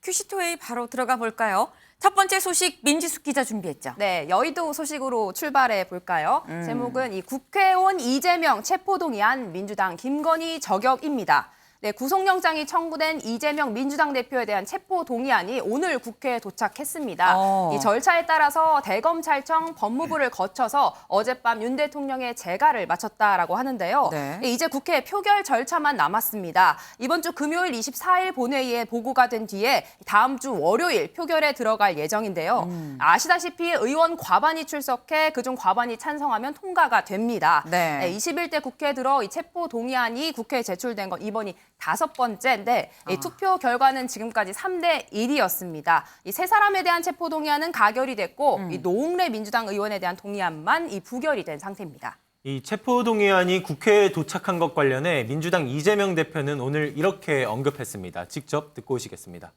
큐시토웨이 바로 들어가 볼까요? 첫 번째 소식 민지숙 기자 준비했죠. 네, 여의도 소식으로 출발해 볼까요? 제목은 이 국회의원 이재명 체포동의안 민주당 김건희 저격입니다. 네, 구속영장이 청구된 이재명 민주당 대표에 대한 체포동의안이 오늘 국회에 도착했습니다. 이 절차에 따라서 대검찰청 법무부를 거쳐서 어젯밤 윤 대통령의 재가를 마쳤다라고 하는데요. 네. 이제 국회 표결 절차만 남았습니다. 이번 주 금요일 24일 본회의에 보고가 된 뒤에 다음 주 월요일 표결에 들어갈 예정인데요. 아시다시피 의원 과반이 출석해 그중 과반이 찬성하면 통과가 됩니다. 네. 21대 국회에 들어 이 체포동의안이 국회에 제출된 건 이번이 5번째인데 이 투표 결과는 지금까지 3대 1이었습니다. 이 세 사람에 대한 체포동의안은 가결이 됐고 이 노웅래 민주당 의원에 대한 동의안만 이 부결이 된 상태입니다. 이 체포동의안이 국회에 도착한 것 관련해 민주당 이재명 대표는 오늘 이렇게 언급했습니다. 직접 듣고 오시겠습니다.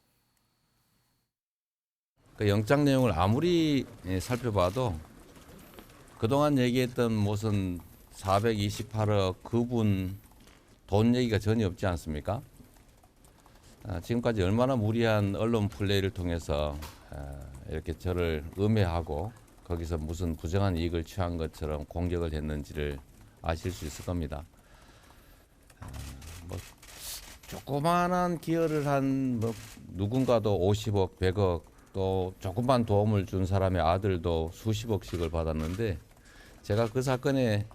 그 영장 내용을 아무리 살펴봐도 그동안 얘기했던 무슨 428억 그분 돈 얘기가 전혀 없지 않습니까? 지금까지 얼마나 무리한 언론 플레이를 통해서 이렇게 저를 음해하고 거기서 무슨 부정한 이익을 취한 것처럼 공격을 했는지를 아실 수 있을 겁니다. 뭐 조그마한 기여를 한 뭐 누군가도 50억, 100억 또 조금만 도움을 준 사람의 아들도 수십억씩을 받았는데 제가 그 사건에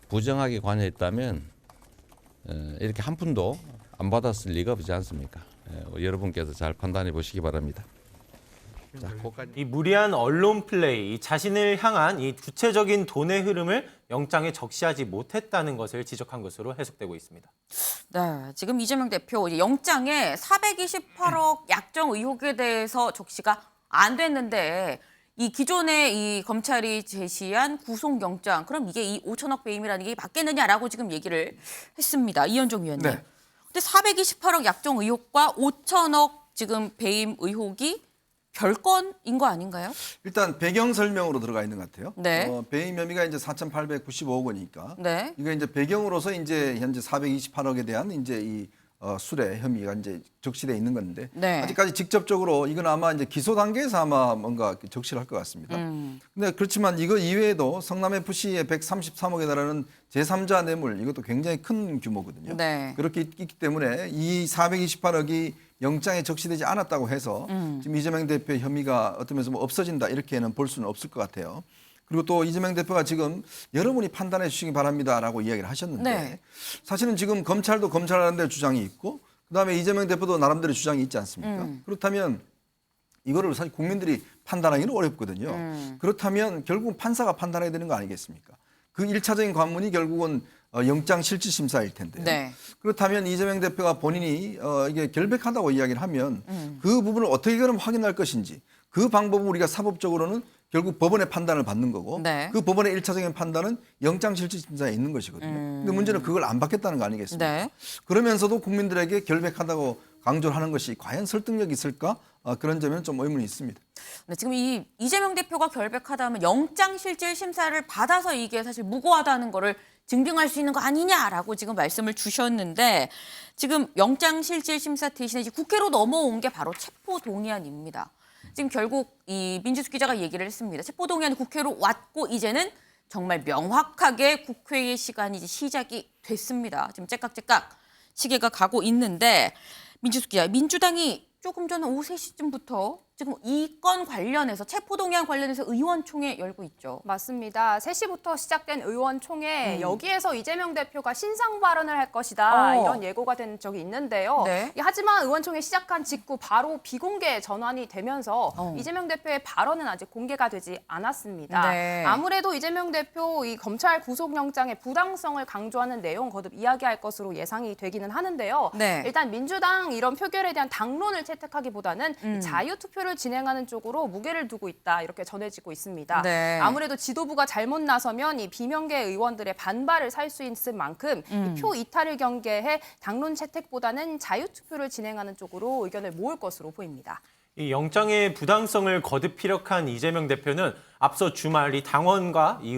부정하게 관여했다면 이렇게 한 푼도 안 받았을 리가 없지 않습니까? 여러분께서 잘 판단해 보시기 바랍니다. 자, 이 무리한 언론 플레이, 자신을 향한 이 구체적인 돈의 흐름을 영장에 적시하지 못했다는 것을 지적한 것으로 해석되고 있습니다. 네, 지금 이재명 대표 영장에 428억 약정 의혹에 대해서 적시가 안 됐는데 이 기존에 이 검찰이 제시한 구속영장, 그럼 이게 이 5천억 배임이라는 게 맞겠느냐라고 지금 얘기를 했습니다. 이현종 위원님. 네. 근데 428억 약정 의혹과 5천억 지금 배임 의혹이 별건인 거 아닌가요? 일단 배경 설명으로 들어가 있는 것 같아요. 네. 배임 혐의가 이제 4,895억 원이니까 네. 이거 이제 배경으로서 이제 현재 428억에 대한 이제 이 수뢰 혐의가 이제 적시돼 있는 건데 네. 아직까지 직접적으로 이건 아마 이제 기소 단계에서 아마 뭔가 적시를 할 것 같습니다. 근데 그렇지만 이거 이외에도 성남 FC의 133억에 달하는 제3자 뇌물 이것도 굉장히 큰 규모거든요. 네. 그렇게 있기 때문에 이 428억이 영장에 적시되지 않았다고 해서 지금 이재명 대표의 혐의가 어떤 면에서 뭐 없어진다 이렇게는 볼 수는 없을 것 같아요. 그리고 또 이재명 대표가 지금 여러분이 판단해 주시기 바랍니다라고 이야기를 하셨는데 네. 사실은 지금 검찰도 검찰하는 주장이 있고 그다음에 이재명 대표도 나름대로 주장이 있지 않습니까? 그렇다면 이거를 사실 국민들이 판단하기는 어렵거든요. 그렇다면 결국 판사가 판단해야 되는 거 아니겠습니까? 그 1차적인 관문이 결국은 영장 실질 심사일 텐데요. 네. 그렇다면 이재명 대표가 본인이 이게 결백하다고 이야기를 하면 그 부분을 어떻게 그럼 확인할 것인지 그 방법을 우리가 사법적으로는 결국 법원의 판단을 받는 거고 네. 그 법원의 1차적인 판단은 영장 실질 심사에 있는 것이거든요. 근데 문제는 그걸 안 받겠다는 거 아니겠습니까? 네. 그러면서도 국민들에게 결백하다고 강조를 하는 것이 과연 설득력이 있을까? 그런 점에는 좀 의문이 있습니다. 네, 지금 이 이재명 대표가 결백하다면 영장 실질 심사를 받아서 이게 사실 무고하다는 거를 증빙할 수 있는 거 아니냐라고 지금 말씀을 주셨는데 지금 영장 실질 심사 대신에 이제 국회로 넘어온 게 바로 체포동의안입니다. 지금 결국 이 민지숙 기자가 얘기를 했습니다. 체포동의안이 국회로 왔고 이제는 정말 명확하게 국회의 시간이 이제 시작이 됐습니다. 지금 째깍째깍 시계가 가고 있는데 민지숙 기자, 민주당이 조금 전 오후 3시쯤부터 지금 이 건 관련해서 체포동의안 관련해서 의원총회 열고 있죠. 맞습니다. 3시부터 시작된 의원총회 여기에서 이재명 대표가 신상 발언을 할 것이다 이런 예고가 된 적이 있는데요. 네. 하지만 의원총회 시작한 직후 바로 비공개 전환이 되면서 이재명 대표의 발언은 아직 공개가 되지 않았습니다. 네. 아무래도 이재명 대표 이 검찰 구속영장의 부당성을 강조하는 내용 거듭 이야기할 것으로 예상이 되기는 하는데요. 네. 일단 민주당 이런 표결에 대한 당론을 채택하기보다는 이 자유투표를 진행하는 쪽으로 무게를 두고 있다 이렇게 전해지고 있습니다. 네. 아무래도 지도부가 잘못 나서면 이 비명계 의원들의 반발을 살 수 있을 만큼 이 표 이탈을 경계해 당론 채택보다는 자유투표를 진행하는 쪽으로 의견을 모을 것으로 보입니다. 이 영장의 부당성을 거듭 피력한 이재명 대표는 앞서 주말 이 당원과 이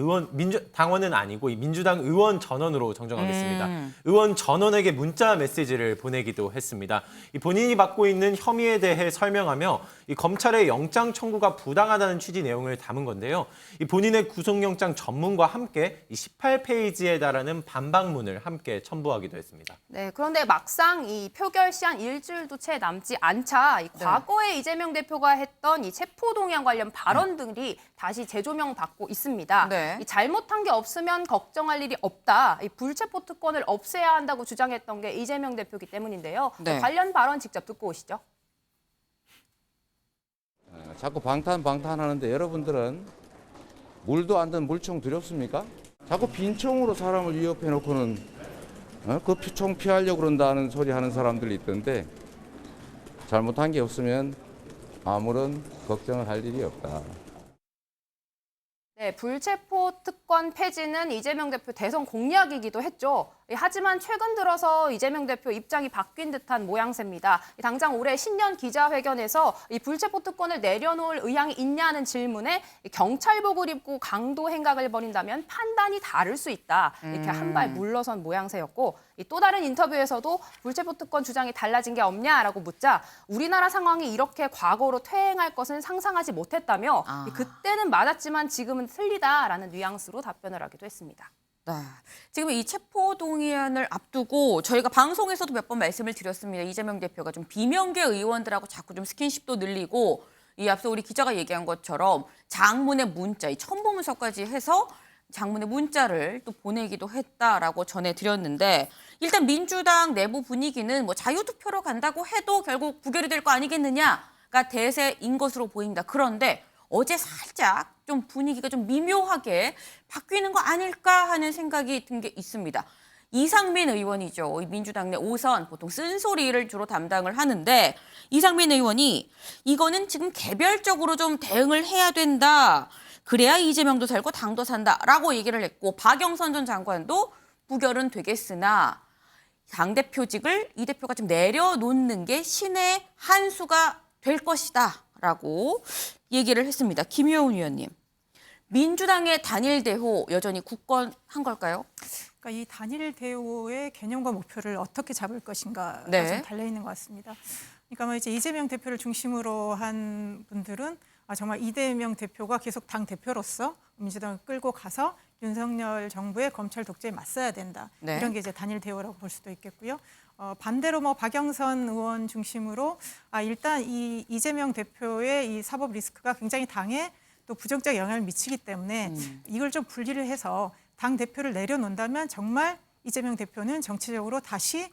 당원은 아니고 이 민주당 의원 전원으로 정정하겠습니다. 의원 전원에게 문자 메시지를 보내기도 했습니다. 이 본인이 받고 있는 혐의에 대해 설명하며 이 검찰의 영장 청구가 부당하다는 취지 내용을 담은 건데요. 이 본인의 구속영장 전문과 함께 이 18페이지에 달하는 반박문을 함께 첨부하기도 했습니다. 네, 그런데 막상 이 표결 시한 일주일도 채 남지 않자 이 과거에 이재명 대표가 했던 이 체포동의안 관련 발언들이 다시 재조명받고 있습니다. 네. 이 잘못한 게 없으면 걱정할 일이 없다. 이 불체포 특권을 없애야 한다고 주장했던 게 이재명 대표이기 때문인데요. 네. 관련 발언 직접 듣고 오시죠. 자꾸 방탄하는데 여러분들은 물도 안 든 물총 두렵습니까? 자꾸 빈총으로 사람을 위협해 놓고는 그 총 피하려고 그런다는 소리 하는 사람들이 있던데 잘못한 게 없으면 아무런 걱정을 할 일이 없다. 네, 불체포 특권 폐지는 이재명 대표 대선 공약이기도 했죠. 하지만 최근 들어서 이재명 대표 입장이 바뀐 듯한 모양새입니다. 당장 올해 신년 기자회견에서 이 불체포 특권을 내려놓을 의향이 있냐는 질문에 경찰복을 입고 강도 행각을 벌인다면 판단이 다를 수 있다. 이렇게 한 발 물러선 모양새였고 또 다른 인터뷰에서도 불체포 특권 주장이 달라진 게 없냐라고 묻자 우리나라 상황이 이렇게 과거로 퇴행할 것은 상상하지 못했다며 그때는 맞았지만 지금은 틀리다라는 뉘앙스로 답변을 하기도 했습니다. 네. 지금 이 체포동의안을 앞두고 저희가 방송에서도 몇 번 말씀을 드렸습니다. 이재명 대표가 좀 비명계 의원들하고 자꾸 좀 스킨십도 늘리고 이 앞서 우리 기자가 얘기한 것처럼 장문의 문자, 이 첨부문서까지 해서 장문의 문자를 또 보내기도 했다라고 전해드렸는데 일단 민주당 내부 분위기는 뭐 자유투표로 간다고 해도 결국 부결이 될 거 아니겠느냐가 대세인 것으로 보입니다. 그런데 어제 살짝 좀 분위기가 좀 미묘하게 바뀌는 거 아닐까 하는 생각이 든 게 있습니다. 이상민 의원이죠. 민주당 내 5선 보통 쓴소리를 주로 담당을 하는데 이상민 의원이 이거는 지금 개별적으로 좀 대응을 해야 된다. 그래야 이재명도 살고 당도 산다라고 얘기를 했고 박영선 전 장관도 부결은 되겠으나 당대표직을 이 대표가 좀 내려놓는 게 신의 한 수가 될 것이다. 라고 얘기를 했습니다. 김효은 위원님, 민주당의 단일 대호 여전히 굳건한 걸까요? 그러니까 이 단일 대우의 개념과 목표를 어떻게 잡을 것인가가 네. 좀 달려 있는 것 같습니다. 그러니까 뭐 이제 이재명 대표를 중심으로 한 분들은 정말 이재명 대표가 계속 당 대표로서 민주당을 끌고 가서 윤석열 정부의 검찰 독재에 맞서야 된다. 네. 이런 게 이제 단일 대우라고 볼 수도 있겠고요. 반대로 뭐 박영선 의원 중심으로 일단 이 이재명 대표의 이 사법 리스크가 굉장히 당에 또 부정적 영향을 미치기 때문에 이걸 좀 분리를 해서 당 대표를 내려놓는다면 정말 이재명 대표는 정치적으로 다시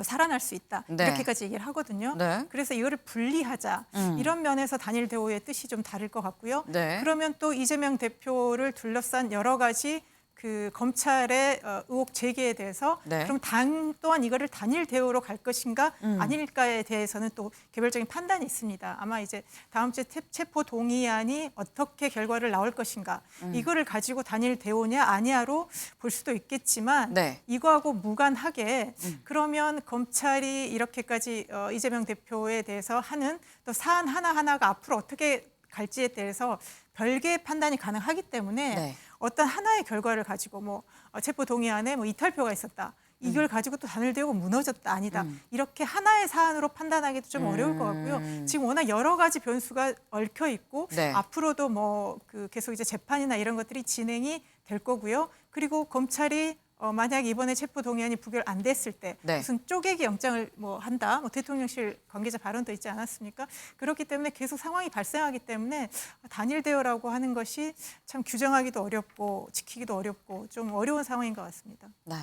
살아날 수 있다. 네. 이렇게까지 얘기를 하거든요. 네. 그래서 이거를 분리하자. 이런 면에서 단일 대우의 뜻이 좀 다를 것 같고요. 네. 그러면 또 이재명 대표를 둘러싼 여러 가지 그 검찰의 의혹 제기에 대해서 네. 그럼 당 또한 이거를 단일 대우로 갈 것인가 아닐까에 대해서는 또 개별적인 판단이 있습니다. 아마 이제 다음 주에 체포 동의안이 어떻게 결과를 나올 것인가 이거를 가지고 단일 대우냐 아니냐로 볼 수도 있겠지만 네. 이거하고 무관하게 그러면 검찰이 이렇게까지 이재명 대표에 대해서 하는 또 사안 하나하나가 앞으로 어떻게 갈지에 대해서 별개의 판단이 가능하기 때문에 네. 어떤 하나의 결과를 가지고 뭐 체포 동의안에 뭐 이탈표가 있었다. 이걸 가지고 또 단일 대우가 무너졌다 아니다. 이렇게 하나의 사안으로 판단하기도 좀 어려울 것 같고요. 지금 워낙 여러 가지 변수가 얽혀 있고 네. 앞으로도 뭐 그 계속 이제 재판이나 이런 것들이 진행이 될 거고요. 그리고 검찰이 만약 이번에 체포 동의안이 부결 안 됐을 때 네. 무슨 쪼개기 영장을 뭐 한다, 뭐 대통령실 관계자 발언도 있지 않았습니까? 그렇기 때문에 계속 상황이 발생하기 때문에 단일 대우라고 하는 것이 참 규정하기도 어렵고 지키기도 어렵고 좀 어려운 상황인 것 같습니다. 네.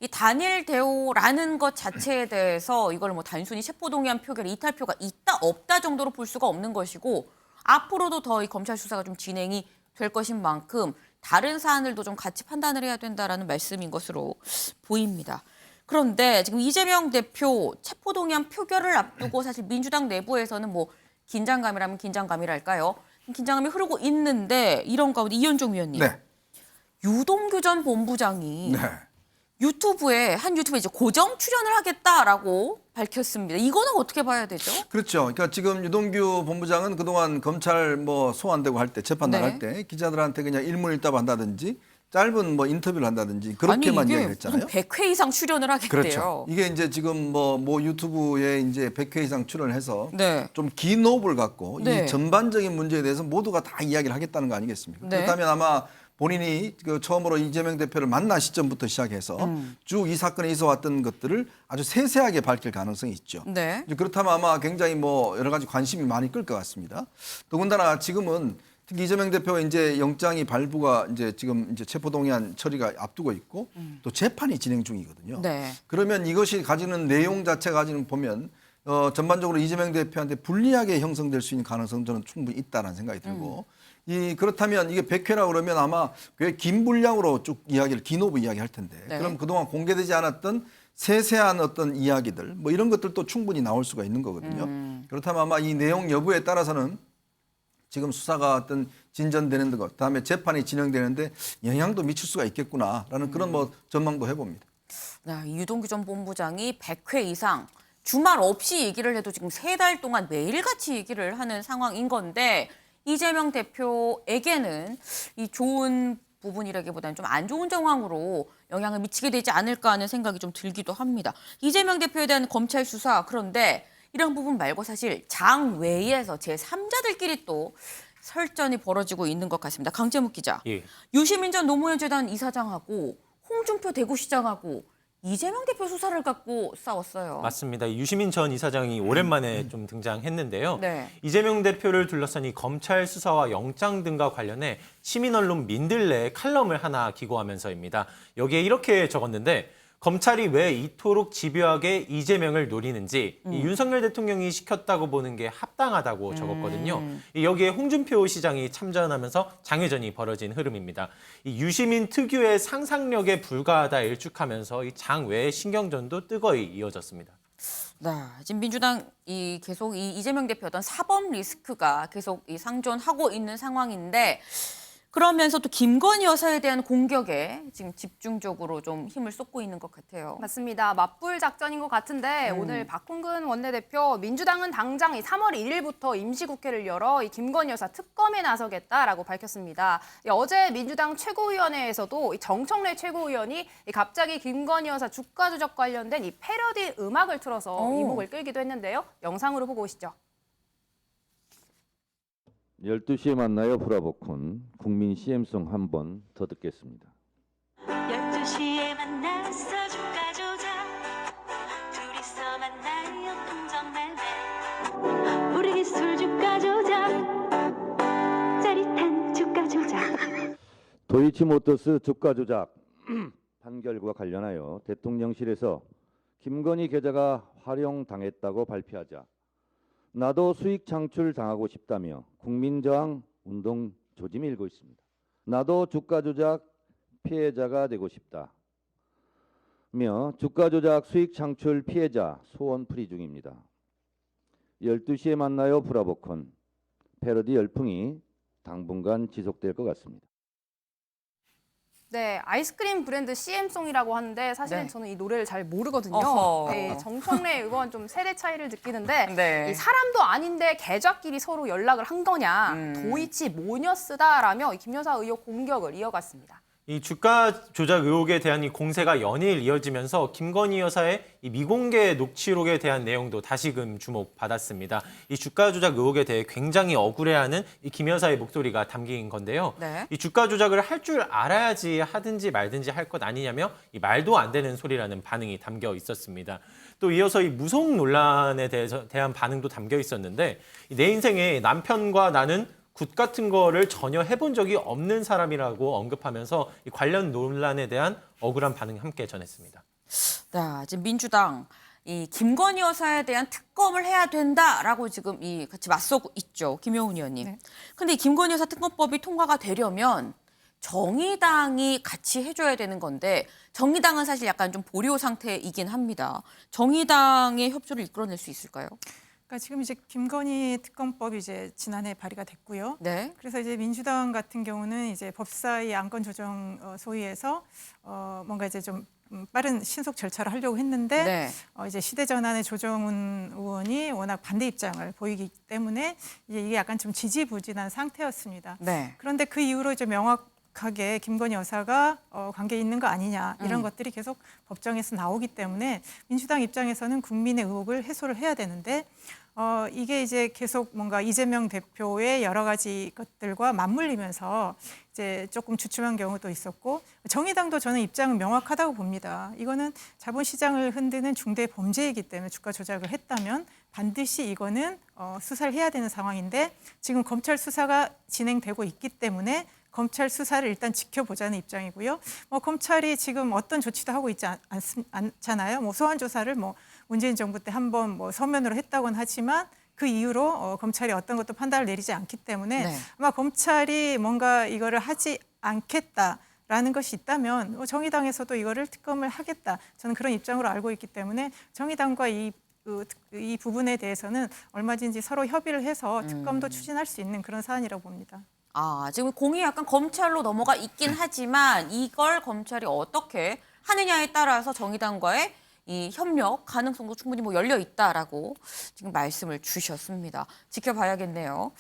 이 단일 대우라는 것 자체에 대해서 이걸 뭐 단순히 체포동의안 표결 이탈표가 있다 없다 정도로 볼 수가 없는 것이고 앞으로도 더 이 검찰 수사가 좀 진행이 될 것인 만큼 다른 사안들도 좀 같이 판단을 해야 된다라는 말씀인 것으로 보입니다. 그런데 지금 이재명 대표 체포동의안 표결을 앞두고 사실 민주당 내부에서는 뭐 긴장감이라면 긴장감이랄까요? 긴장감이 흐르고 있는데 이런 가운데 이현종 위원님, 네. 유동규 전 본부장이 네. 유튜브에 이제 고정 출연을 하겠다라고 밝혔습니다. 이거는 어떻게 봐야 되죠? 그렇죠. 그러니까 지금 유동규 본부장은 그동안 검찰 뭐 소환되고 할 때 재판 네. 나갈 때 기자들한테 그냥 일문일답 한다든지 짧은 뭐 인터뷰를 한다든지 그렇게만 아니, 이게 이야기를 했잖아요. 무슨 100회 이상 출연을 하겠대요. 그렇죠. 이게 이제 지금 뭐 유튜브에 이제 100회 이상 출연해서 네. 좀 긴 호흡을 갖고 네. 이 전반적인 문제에 대해서 모두가 다 이야기를 하겠다는 거 아니겠습니까? 네. 그렇다면 아마 본인이 그 처음으로 이재명 대표를 만난 시점부터 시작해서 쭉 이 사건에 있어왔던 것들을 아주 세세하게 밝힐 가능성이 있죠. 네. 이제 그렇다면 아마 굉장히 뭐 여러 가지 관심이 많이 끌 것 같습니다. 더군다나 지금은 특히 이재명 대표 이제 영장이 발부가 이제 지금 이제 체포동의안 처리가 앞두고 있고 또 재판이 진행 중이거든요. 네. 그러면 이것이 가지는 내용 자체가 가지는 보면 전반적으로 이재명 대표한테 불리하게 형성될 수 있는 가능성은 저는 충분히 있다는 생각이 들고 그렇다면 이게 100회라고 그러면 아마 꽤 긴 분량으로 쭉 이야기를 긴 호흡 이야기할 텐데 네. 그럼 그동안 공개되지 않았던 세세한 어떤 이야기들 뭐 이런 것들도 충분히 나올 수가 있는 거거든요. 그렇다면 아마 이 내용 여부에 따라서는 지금 수사가 어떤 진전되는 것, 다음에 재판이 진행되는데 영향도 미칠 수가 있겠구나라는 그런 뭐 전망도 해봅니다. 네, 유동규 전 본부장이 100회 이상 주말 없이 얘기를 해도 지금 3달 동안 매일같이 얘기를 하는 상황인 건데 이재명 대표에게는 이 좋은 부분이라기보다는 좀 안 좋은 정황으로 영향을 미치게 되지 않을까 하는 생각이 좀 들기도 합니다. 이재명 대표에 대한 검찰 수사 그런데 이런 부분 말고 사실 장 외에서 제3자들끼리 또 설전이 벌어지고 있는 것 같습니다. 강재묵 기자. 예. 유시민 전 노무현 재단 이사장하고 홍준표 대구시장하고 이재명 대표 수사를 갖고 싸웠어요. 맞습니다. 이 유시민 전 이사장이 오랜만에 좀 등장했는데요. 네. 이재명 대표를 둘러싼 이 검찰 수사와 영장 등과 관련해 시민 언론 민들레 칼럼을 하나 기고하면서입니다. 여기에 이렇게 적었는데 검찰이 왜 이토록 집요하게 이재명을 노리는지 이 윤석열 대통령이 시켰다고 보는 게 합당하다고 적었거든요. 여기에 홍준표 시장이 참전하면서 장외전이 벌어진 흐름입니다. 이 유시민 특유의 상상력에 불과하다 일축하면서 이 장외의 신경전도 뜨거이 이어졌습니다. 네, 지금 민주당 계속 이재명 대표 어떤 사법 리스크가 계속 상존하고 있는 상황인데 그러면서 또 김건희 여사에 대한 공격에 지금 집중적으로 좀 힘을 쏟고 있는 것 같아요. 맞습니다. 맞불 작전인 것 같은데 오늘 박홍근 원내대표 민주당은 당장 이 3월 1일부터 임시국회를 열어 이 김건희 여사 특검에 나서겠다라고 밝혔습니다. 어제 민주당 최고위원회에서도 이 정청래 최고위원이 갑자기 김건희 여사 주가 조작 관련된 이 패러디 음악을 틀어서 이목을 끌기도 했는데요. 영상으로 보고 오시죠. 12시에 만나요 브라보콘 국민 CM송 한 번 더 듣겠습니다. 12시에 만나서 주가 조작 둘이서 만나요 긍정 말매 우리 기술 주가 조작 짜릿한 주가 조작 도이치모터스 주가 조작 판결과 관련하여 대통령실에서 김건희 계좌가 활용당했다고 발표하자 나도 수익 창출 당하고 싶다며 국민저항 운동 조짐이 일고 있습니다. 나도 주가 조작 피해자가 되고 싶다며 주가 조작 수익 창출 피해자 소원 풀이 중입니다. 12시에 만나요 브라보콘 패러디 열풍이 당분간 지속될 것 같습니다. 네, 아이스크림 브랜드 CM송이라고 하는데 사실은 네. 저는 이 노래를 잘 모르거든요. 어허. 네, 정청래 의원 좀 세대 차이를 느끼는데 네. 이 사람도 아닌데 계좌끼리 서로 연락을 한 거냐, 도이치 모녀쓰다라며 김 여사 의혹 공격을 이어갔습니다. 이 주가 조작 의혹에 대한 이 공세가 연일 이어지면서 김건희 여사의 이 미공개 녹취록에 대한 내용도 다시금 주목받았습니다. 이 주가 조작 의혹에 대해 굉장히 억울해하는 이 김 여사의 목소리가 담긴 건데요. 네. 이 주가 조작을 할 줄 알아야지 하든지 말든지 할 것 아니냐며 이 말도 안 되는 소리라는 반응이 담겨 있었습니다. 또 이어서 이 무속 논란에 대한 반응도 담겨 있었는데 내 인생에 남편과 나는 굿 같은 거를 전혀 해본 적이 없는 사람이라고 언급하면서 이 관련 논란에 대한 억울한 반응 함께 전했습니다. 네, 지금 민주당 이 김건희 여사에 대한 특검을 해야 된다라고 지금 같이 맞서고 있죠. 김효은 의원님. 네. 근데 이 김건희 여사 특검법이 통과가 되려면 정의당이 같이 해줘야 되는 건데 정의당은 사실 약간 좀 보류 상태이긴 합니다. 정의당의 협조를 이끌어낼 수 있을까요? 그러니까 지금 이제 김건희 특검법이 이제 지난해 발의가 됐고요. 네. 그래서 이제 민주당 같은 경우는 이제 법사위 안건 조정 소위에서 뭔가 이제 좀 빠른 신속 절차를 하려고 했는데 네. 이제 시대전환의 조정훈 의원이 워낙 반대 입장을 보이기 때문에 이게 약간 좀 지지부진한 상태였습니다. 네. 그런데 그 이후로 이제 명확하게 김건희 여사가 관계 있는 거 아니냐 이런 것들이 계속 법정에서 나오기 때문에 민주당 입장에서는 국민의 의혹을 해소를 해야 되는데 이게 이제 계속 뭔가 이재명 대표의 여러 가지 것들과 맞물리면서 이제 조금 주춤한 경우도 있었고 정의당도 저는 입장은 명확하다고 봅니다. 이거는 자본시장을 흔드는 중대 범죄이기 때문에 주가 조작을 했다면 반드시 이거는 수사를 해야 되는 상황인데 지금 검찰 수사가 진행되고 있기 때문에 검찰 수사를 일단 지켜보자는 입장이고요. 검찰이 지금 어떤 조치도 하고 있지 않잖아요. 소환 조사를 문재인 정부 때 한번 서면으로 했다고는 하지만 그 이후로 검찰이 어떤 것도 판단을 내리지 않기 때문에 네. 아마 검찰이 뭔가 이거를 하지 않겠다라는 것이 있다면 정의당에서도 이거를 특검을 하겠다. 저는 그런 입장으로 알고 있기 때문에 정의당과 이 부분에 대해서는 얼마든지 서로 협의를 해서 특검도 추진할 수 있는 그런 사안이라고 봅니다. 지금 공이 약간 검찰로 넘어가 있긴 하지만 이걸 검찰이 어떻게 하느냐에 따라서 정의당과의 이 협력 가능성도 충분히 열려 있다라고 지금 말씀을 주셨습니다. 지켜봐야겠네요.